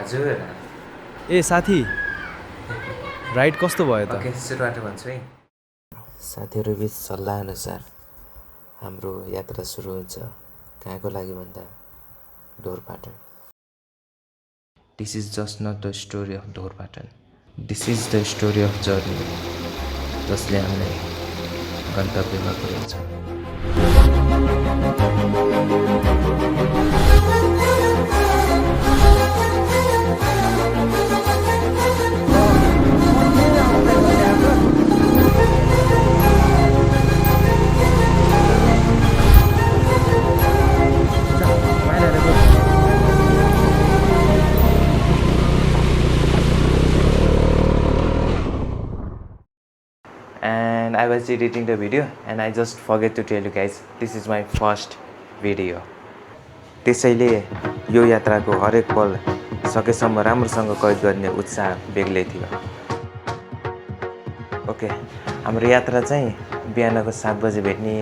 हजुर ए साथी राइड कस्तो भयो त? ओके सुरुवात भन्छु है। साथीहरू बिच सल्लाह अनुसार हाम्रो यात्रा सुरु हुन्छ। कहाँको लागि भन्दा Dhorpatan. This is just not the story of Dhorpatan, this is the story of journey जसले हामीलाई गन्तव्यमा पुर्याउँछ। And I was editing the video and I just forget to tell you guys, this is my first video. त्यसैले यो यात्राको हरेक पल सकेसम्म राम्रोसँग कैद गर्ने उत्साह बेग्लै थियो। ओके, हाम्रो यात्रा चाहिँ बिहानको 7 बजे भेट्ने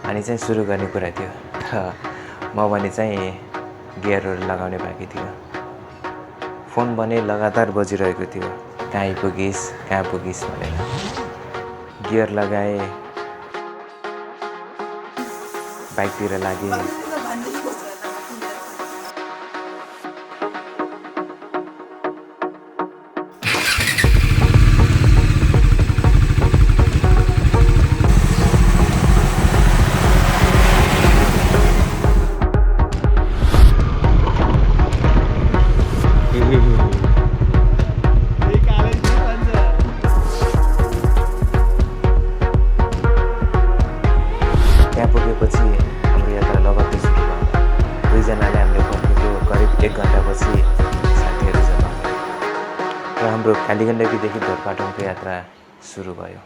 अनि चाहिँ सुरु गर्ने कुरा थियो। म भने चाहिँ गियरहरू लगाउने बाँकी थियो। फोन भने लगातार बजिरहेको थियो, कहाँ पुगिस् भनेर। गियर लगाएँ, बाइकतिर लागेँ। हाम्रो कालीगण्डकीदेखि ढोरपाटनको यात्रा सुरु भयो।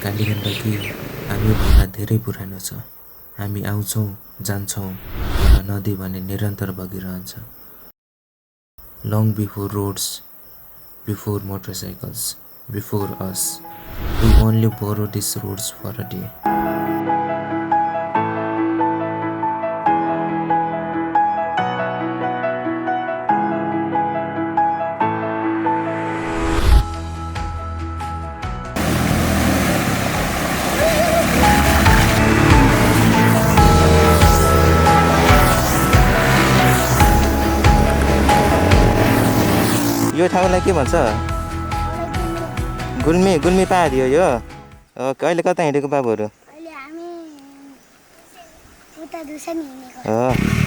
कालीगण्डकी हामीभन्दा धेरै पुरानो छ। हामी आउँछौँ जान्छौँ र नदी भने निरन्तर बगिरहन्छ। Long before roads, before motorcycles, before us, we only borrow this roads for a day. यो ठाउँलाई के भन्छ? गुल्मी पहाडी हो यो। अहिले कता हिँडेको बाबुहरू? अहिले हामी उता दुसरी हिँडेको। हो।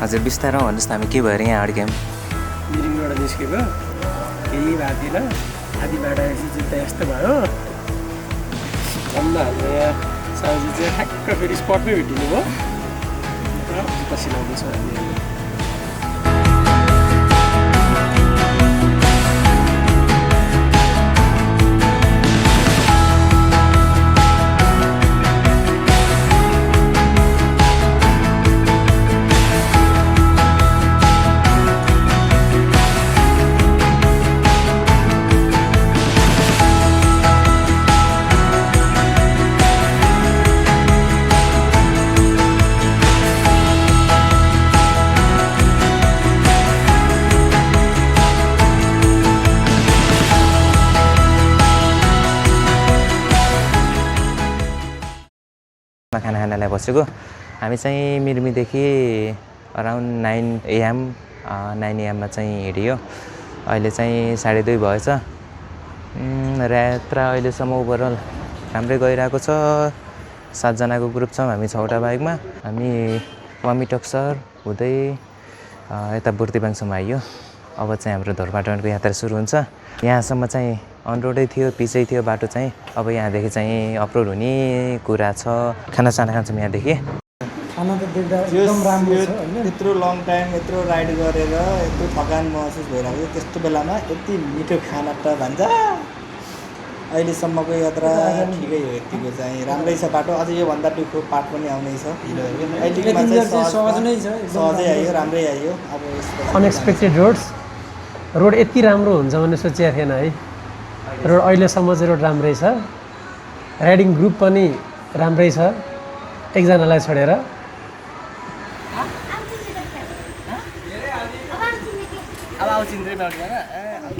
हजुर बिस्तारो भन्नुहोस् न, हामी के भएर यहाँ अड्क्यौँ? मिरिङबाट निस्केको केही भएको थिएन। आधी बाटो आएपछि जुत्ता यस्तो भयो। अन्त हाम्रो यहाँ साउजी चाहिँ ठ्याक्क फेरि स्पटमै भेटिनु भयो। पसिना आउँदैछ हामी। होटलमा खाना खानलाई बसेको। हामी चाहिँ मिर्मीदेखि अराउन्ड 9 AM 9 AM मा चाहिँ हिँडियो। अहिले चाहिँ 2:30 भएछ। र यात्रा अहिलेसम्म ओभरअल राम्रै गइरहेको छ। 7 जनाको ग्रुप छौँ हामी, 6वटा बाइकमा। हामी वामिटक्सर हुँदै यता बुर्तिवाङसम्म आइयो। अब चाहिँ हाम्रो धोरपाटनको यात्रा सुरु हुन्छ। यहाँसम्म चाहिँ अन रोडै थियो, पिचै थियो बाटो चाहिँ। अब यहाँदेखि चाहिँ अफरोड हुने कुरा छ। खानासाना खान्छौँ यहाँदेखि। खाना त देख्दा एकदम राम्रो छ हैन। यत्रो लङ टाइम यत्रो राइड गरेर यत्रो थकान महसुस भइरहेको छ, त्यस्तो बेलामा यति मिठो खाना त भन्छ। अहिलेसम्मको यात्रा ठिकै हो, यतिको चाहिँ राम्रै छ बाटो। अझै योभन्दा टुको पार्ट पनि आउनै छ। अहिलेमा चाहिँ सहज नै छ, सहजै आयो, राम्रै आयो। अब अनएक्सपेक्टेड रोड यति राम्रो हुन्छ भन्ने सोचेको थिएन है। रोड अहिलेसम्म चाहिँ रोड राम्रै छ। राइडिङ ग्रुप पनि राम्रै छ एकजनालाई छोडेर।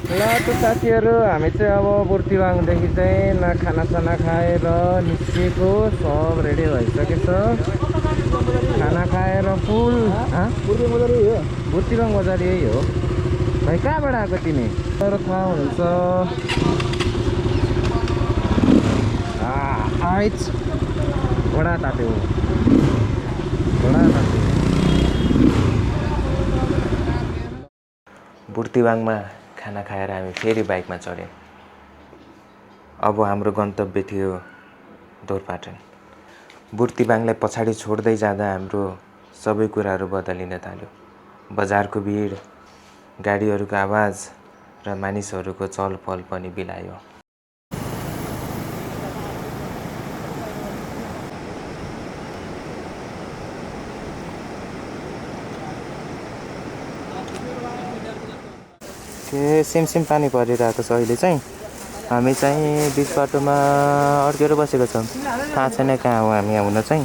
ल त साथीहरू, हामी चाहिँ अब बुर्तिवाङदेखि चाहिँ खानासाना खाएर निस्किएको। सब रेडी भइसकेछ। खाना खाएर फुल बुर्तिवाङ बजार यही हो भाइ। कहाँबाट आएको तिमी? तर थाहा हुन्छ घोडा तात्यो। बुर्तिवाङमा खाना खाएर हामी फेरि बाइकमा चढ्यौँ। अब हाम्रो गन्तव्य थियो धोरपाटन। बुर्तिवाङलाई पछाडि छोड्दै जाँदा हाम्रो सबै कुराहरू बदलिन थाल्यो। बजारको भिड, गाडीहरूको आवाज र मानिसहरूको चलपल पनि बिलायो। सिमसिम पानी परिरहेको छ अहिले चाहिँ। हामी चाहिँ बिच बाटोमा अड्केर बसेको छौँ। थाहा छैन कहाँ हो हामी आउन चाहिँ।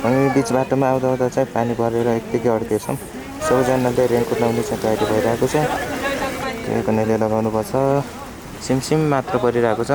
हामी बिच बाटोमा आउँदा आउँदा चाहिँ पानी परेर यत्तिकै अड्केछौँ। सबैजनाले रेनकोट लाउने चाहिँ तयारी भइरहेको छ। त्यही पनि लगाउनुपर्छ। सिमसिम मात्र परिरहेको छ।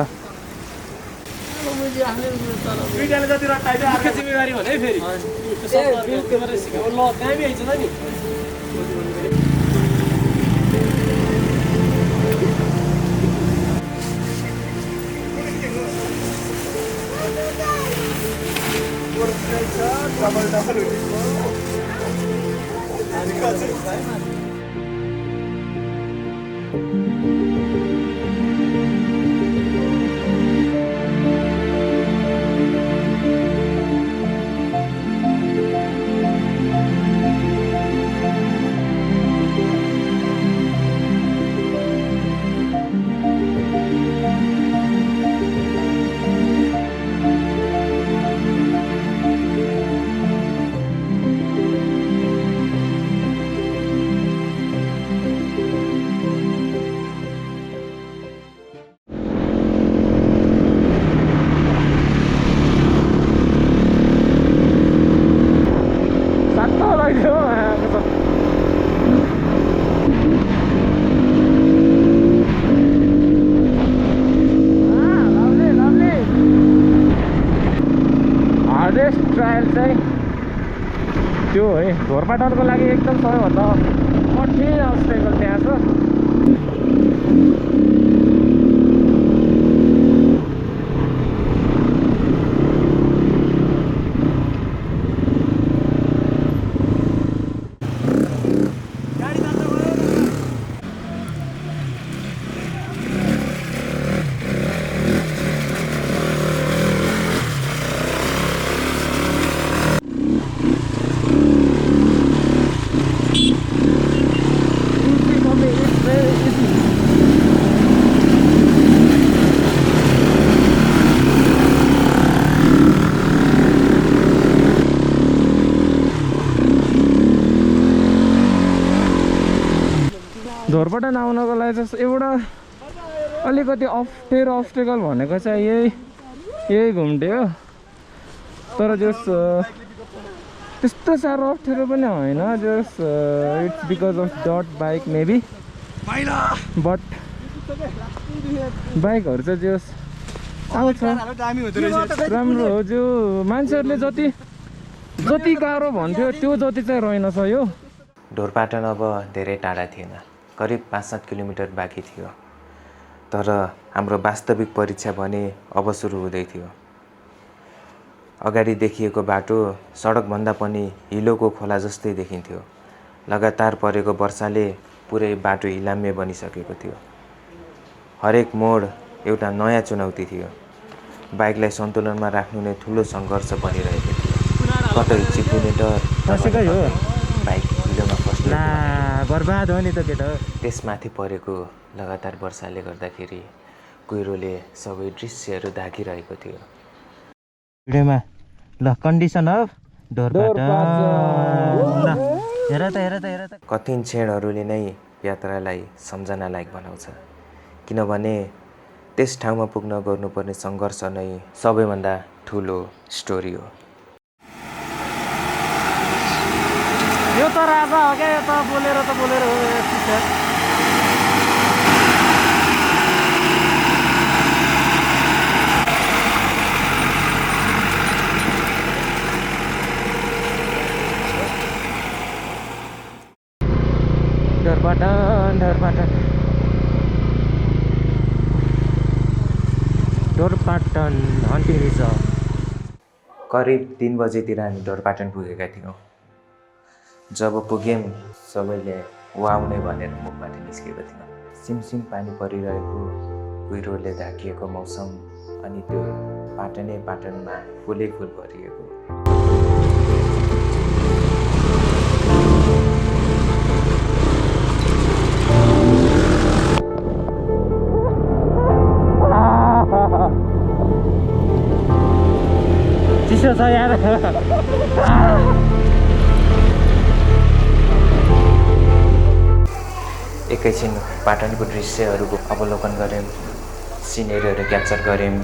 ट्रायल चाहिँ त्यो है धोरपाटनको लागि एकदम सबैभन्दा कठिन अब्स्टेकल त्यहाँ छ। धोरपाटन आउनको लागि चाहिँ एउटा अलिकति अप्ठ्यारो अब्स्टेकल भनेको चाहिँ यही घुम्टे हो। तर जस त्यस्तो साह्रो अप्ठ्यारो पनि होइन। जस it's because of dot bike maybe, but बाइकहरू चाहिँ जस आउँछ राम्रो हो जो मान्छेहरूले जति जति गाह्रो भन्थ्यो त्यो जति चाहिँ रहेनछ यो ढोरपाटन अब धेरै टाढा थिएन, करिब 5-7 किलोमिटर बाँकी थियो। तर हाम्रो वास्तविक परीक्षा भने अब सुरु हुँदै थियो। अगाडि देखिएको बाटो सडकभन्दा पनि हिलोको खोला जस्तै देखिन्थ्यो। लगातार परेको वर्षाले पुरै बाटो हिलाम्य बनिसकेको थियो। हरेक मोड एउटा नयाँ चुनौती थियो। बाइकलाई सन्तुलनमा राख्नु नै ठुलो सङ्घर्ष बनिरहेको थियो। कतै चिप्लिने डर, फसेकै हो बाइक हिलोमा फस्ने बर्बाद हो नि त केटा। त्यसमाथि परेको लगातार वर्षाले गर्दाखेरि कुहिरोले सबै दृश्यहरू ढाकिरहेको थियो। भिडियोमा ल कन्डिसन अफ ढोरपाटन हेर त कठिन क्षणहरूले नै यात्रालाई सम्झनालायक बनाउँछ, किनभने त्यस ठाउँमा पुग्न गर्नुपर्ने सङ्घर्ष नै सबैभन्दा ठुलो स्टोरी हो। यो त राजा हो क्या, यो त बोलेर हो ढोरपाटन हन्टिङ रिजर्भ। करिब 3 बजेतिर हामी ढोरपाटन पुगेका थियौँ। जब पुग्यौँ सबैले वाउ नै भनेर मुखबाट निस्केको थियो। सिमसिम पानी परिरहेको, कुहिरोले ढाकिएको मौसम, अनि त्यो पाटनै पाटनमा फुलै फुल भरिएको। चिसो छ यार। एकैछिन पाटनको दृश्यहरूको अवलोकन गऱ्यौँ, सिनेरीहरू क्याप्चर गऱ्यौँ।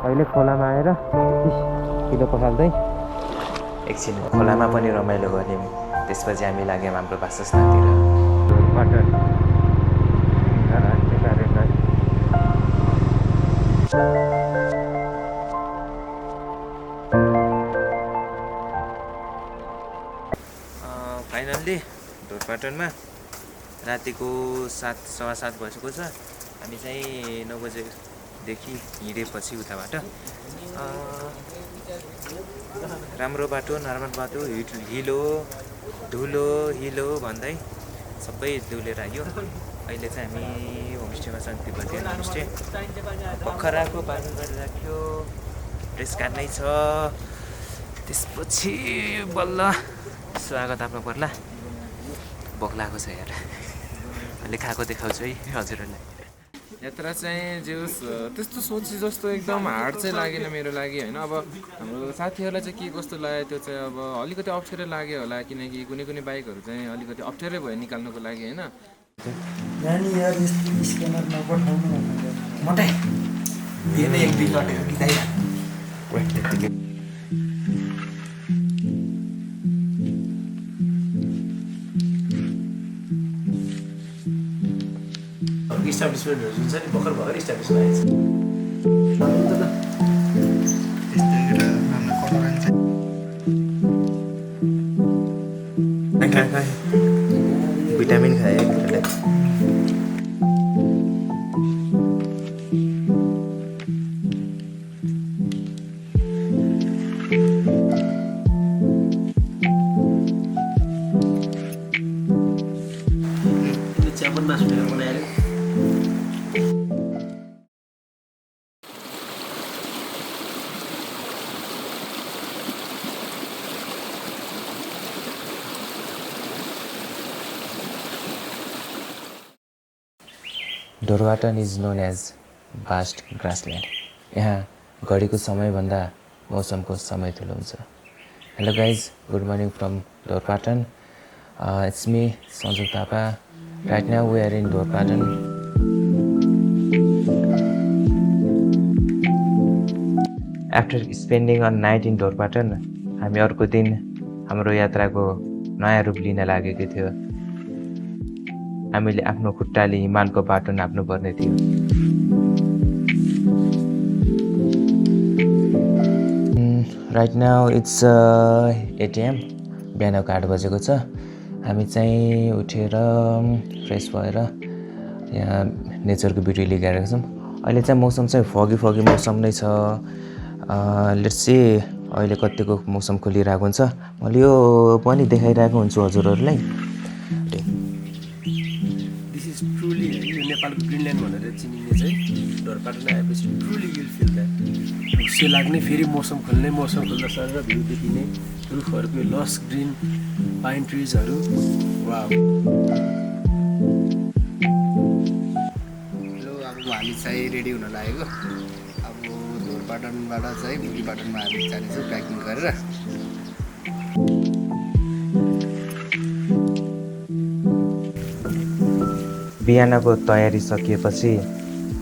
अहिले खोलामा आएर किलो पखाल्दै एकछिन खोलामा पनि रमाइलो गऱ्यौँ। त्यसपछि हामी लाग्यौँ हाम्रो वासस्थानतिर। ढोरपाटन फाइनल्ली ढोरपाटनमा रातिको 7:15 बजेको छ। हामी चाहिँ 9 बजेदेखि हिँडेपछि उताबाट राम्रो बाटो, नर्मल बाटो, हिलो धुलो हिलो भन्दै सबै डुलेर आयो। अहिले चाहिँ हामी होमस्टेमा छौँ, तिब्बतियन होमस्टे। पोखराको बाटो गरिराख्यो, ड्रेस काट्नै छ। त्यसपछि बल्ल स्वागत आफ्नो पर्ला। भोक लागेको छ यार, अहिले खाएको देखाउँछु है हजुरहरूलाई। यात्रा चाहिँ जे होस् त्यस्तो सोचे जस्तो एकदम हार्ड चाहिँ लागेन मेरो लागि होइन। अब हाम्रो साथीहरूलाई चाहिँ के कस्तो लाग्यो त्यो चाहिँ अब अलिकति अप्ठ्यारो लाग्यो होला, किनकि कुनै कुनै बाइकहरू चाहिँ अलिकति अप्ठ्यारै भयो निकाल्नुको लागि होइन। नानी यार स्क्यानर नपठाउनु मटाइ दिने एक दुई कटेर बिताइहाल्नु। इस्टाब्लिसमेन्टहरू जुन छ नि भर्खर इस्टाब्लिस भएको छ। भिटामिन खाए केटाले। चिया पनि मासु लिएर बनाएर Dorpatan is known as vast grassland. यहाँ घडीको समयभन्दा मौसमको समय ठुलो हुन्छ। Hello guys, good morning from Dorpatan. It's me Sanju Thapa. Right now we are in Dorpatan. After spending one night in Dorpatan, हामी अर्को दिन हाम्रो यात्राको नयाँ रूप लिन लागेको थियो। हामीले आफ्नो खुट्टाले हिमालको बाटो नाप्नुपर्ने थियो। राइट नाउ इट्स 8 AM, बिहानको 8 बजेको छ। हामी चाहिँ उठेर फ्रेस भएर यहाँ नेचरको ब्युटी लिइरहेको छौँ। अहिले चाहिँ मौसम चाहिँ फगी मौसम नै छ। लेट्स सी अहिले कतिको मौसम खोलिरहेको हुन्छ। मैले यो पनि देखाइरहेको हुन्छु हजुरहरूलाई। ट्रुली यो नेपालको ग्रिनल्यान्ड भनेर चिनिने चाहिँ डोरपाटन आएपछि ट्रुली विल फिल द्याट। खुसी लाग्ने, फेरि मौसम खोल्दा सर र भ्यू देखिने, रुखहरूको लस ग्रिन पाइन ट्रिजहरू। वाउ। हेलो, अब हामी चाहिँ रेडी हुन लागेको। अब डोरपाटनबाट चाहिँ बुगिपाटनमा हामी जानेछौँ प्याकिङ गरेर। बिहानको तयारी सकिएपछि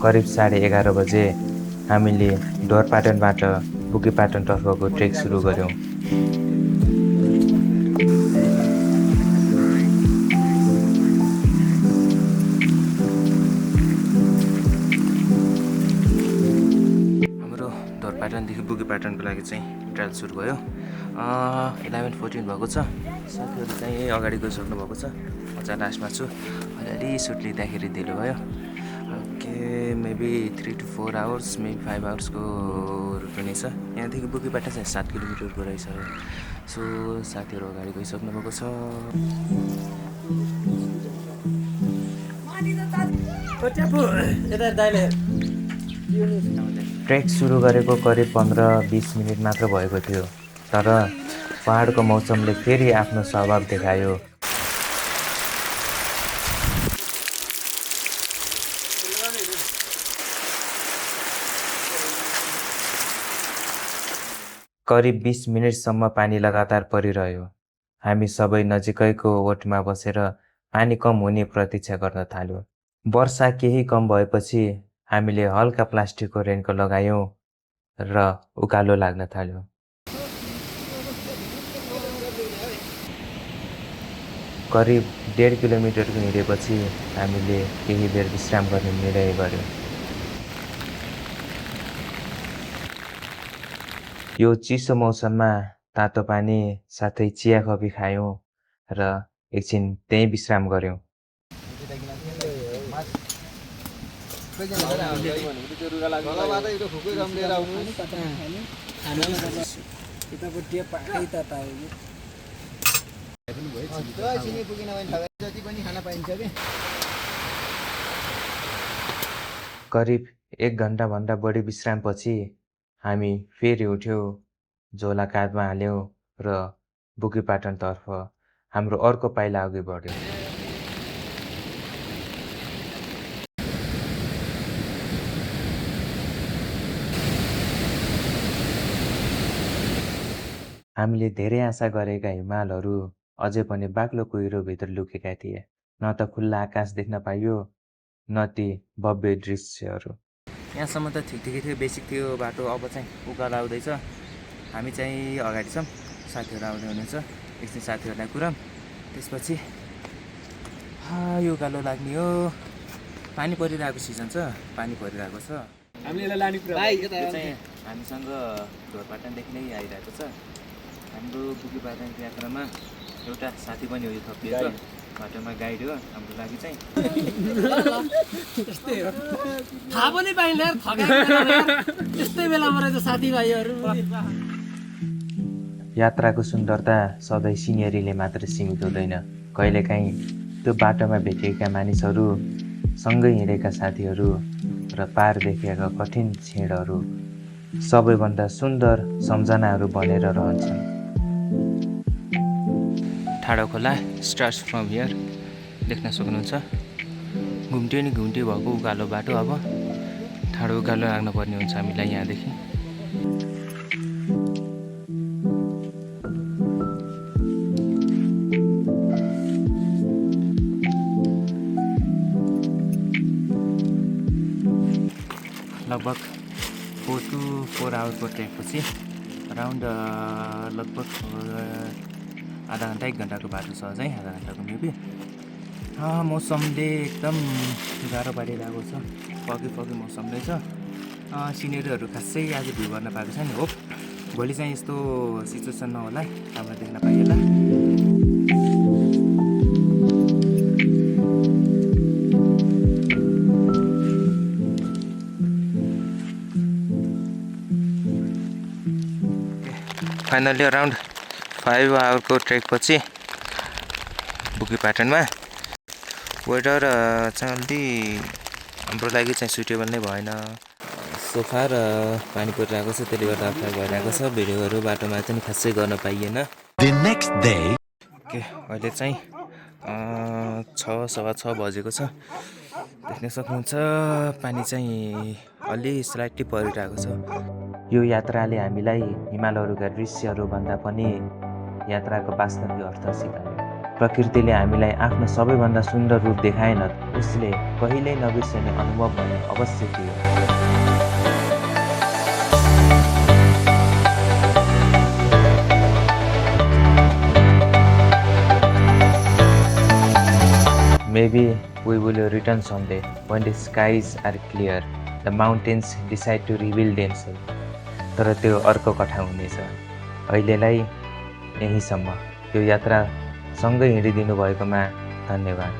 करिब 11:30 बजे हामीले डोरपाटनबाट बुगिपाटनतर्फको ट्रेक सुरु गऱ्यौँ। हाम्रो डोरपाटनदेखि बुगिपाटनको लागि चाहिँ ट्रायल सुरु भयो। 11:14 भएको छ। साथीहरू चाहिँ अगाडि गइसक्नु भएको छ। म चाहिँ लास्टमा छु। अलिअलि सुट लिँदाखेरि ढिलो भयो। Okay, maybe 3 to 4 hours, maybe 5 आवर्सको रुट हुनेछ। यहाँदेखि बुगिपाटन चाहिँ 7 किलोमिटरको रहेछ। सो साथीहरू अगाडि गइसक्नु भएको छ। ट्रेक सुरु गरेको करिब 15-20 मिनट मात्र भएको थियो, तर पहाडको मौसमले फेरि आफ्नो स्वभाव देखायो। करिब 20 मिनटसम्म पानी लगातार परिरह्यो। हामी सबै नजिकैको ओटमा बसेर पानी कम हुने प्रतीक्षा गर्न थाल्यौँ। वर्षा केही कम भएपछि हामीले हल्का प्लास्टिकको रेनकोट लगायौँ र उकालो लाग्न थाल्यो। करिब 1.5 किलोमिटरको हिँडेपछि हामीले केही बेर विश्राम गर्ने निर्णय गर्यौँ। यो चिसो मौसममा तातो पानी साथै चिया कफी खायौँ र एकछिन त्यहीँ विश्राम गऱ्यौँ। करिब 1 घन्टाभन्दा बढी विश्रामपछि हामी फेरि उठ्यौँ, झोला काँधमा हाल्यौँ र बुगिपाटनतर्फ हाम्रो अर्को पाइला अघि बढ्यौँ। हामीले धेरै आशा गरेका हिमालहरू अझै पनि बाक्लो कुहिरोभित्र लुकेका थिए। न त खुल्ला आकाश देख्न पाइयो, न ती भव्य दृश्यहरू। यहाँसम्म त ठिकै थियो, बेसिक थियो बाटो। अब चाहिँ उकालो आउँदैछ। हामी चाहिँ अगाडि छौँ, साथीहरू आउँदै हुनुहुन्छ। एकछिन साथीहरूलाई कुराम, त्यसपछि यो उकालो लाग्ने हो। पानी परिरहेको सिजन छ, पानी परिरहेको छ। हामीले यसलाई लाने कुरा यो चाहिँ हामीसँग ढोरपाटनदेखि नै आइरहेको छ। हाम्रो बुगिपाटनको यात्रामा एउटा साथी पनि हो यो थपिएको, बाटोमा गाइड हो हाम्रो लागि चाहिँ। थाहा पनि पाइँदैन त्यस्तै बेलामा रहेछ साथीभाइहरू। यात्राको सुन्दरता सधैँ सिनेरीले मात्र सीमित हुँदैन। कहिलेकाहीँ त्यो बाटोमा भेटिएका मानिसहरू, सँगै हिँडेका साथीहरू र पार देखेका कठिन क्षणहरू सबैभन्दा सुन्दर सम्झनाहरू बनेर रहन्छन्। ठाडो खोला स्टार्ट्स फ्रम हियर, देख्न सक्नुहुन्छ। घुम्टियो नि घुम्टियो भएको उकालो बाटो। अब ठाडो उकालो लाग्नुपर्ने हुन्छ हामीलाई यहाँदेखि। लगभग 4 to 4 आवर्सको ट्रेकपछि अराउन्ड लगभग आधा घन्टा 1 घन्टाको बाटो छ अझै, आधा घन्टाको मेबी। मौसमले एकदम गाह्रो पारिरहेको छ, फगी मौसम रहेछ। सिनेरीहरू खासै आज भ्यू गर्न पाएको छैन। होप भोलि चाहिँ यस्तो सिचुएसन नहोला, राम्रो देख्न पाइएला। फाइनली अराउन्ड 5 आवरको ट्रेकपछि बुगिपाटनमा वेदर चाहिँ अलि हाम्रो लागि चाहिँ सुटेबल नै भएन। सोफार पानी परिरहेको छ, त्यसले गर्दा अप्ठ्यारो भइरहेको छ। भिडियोहरू बाटोमा चाहिँ खासै गर्न पाइएन। अहिले चाहिँ 6:15 बजेको छ, देख्न सक्नुहुन्छ। पानी चाहिँ अलि स्लाइटली परिरहेको छ। यो यात्राले हामीलाई हिमालहरूका दृश्यहरूभन्दा पनि यात्राको वास्तविक अर्थ सिकायो। प्रकृतिले हामीलाई आफ्नो सबैभन्दा सुन्दर रूप देखाएन, उसले कहिल्यै नबिर्सने अनुभव भने अवश्य थियो। Maybe we will return someday when the skies are clear, the mountains decide to reveal themselves. तर त्यो अर्को कथा हुनेछ। अहिलेलाई यहीँसम्म। यो यात्रा सँगै हिँडिदिनु भएकोमा धन्यवाद।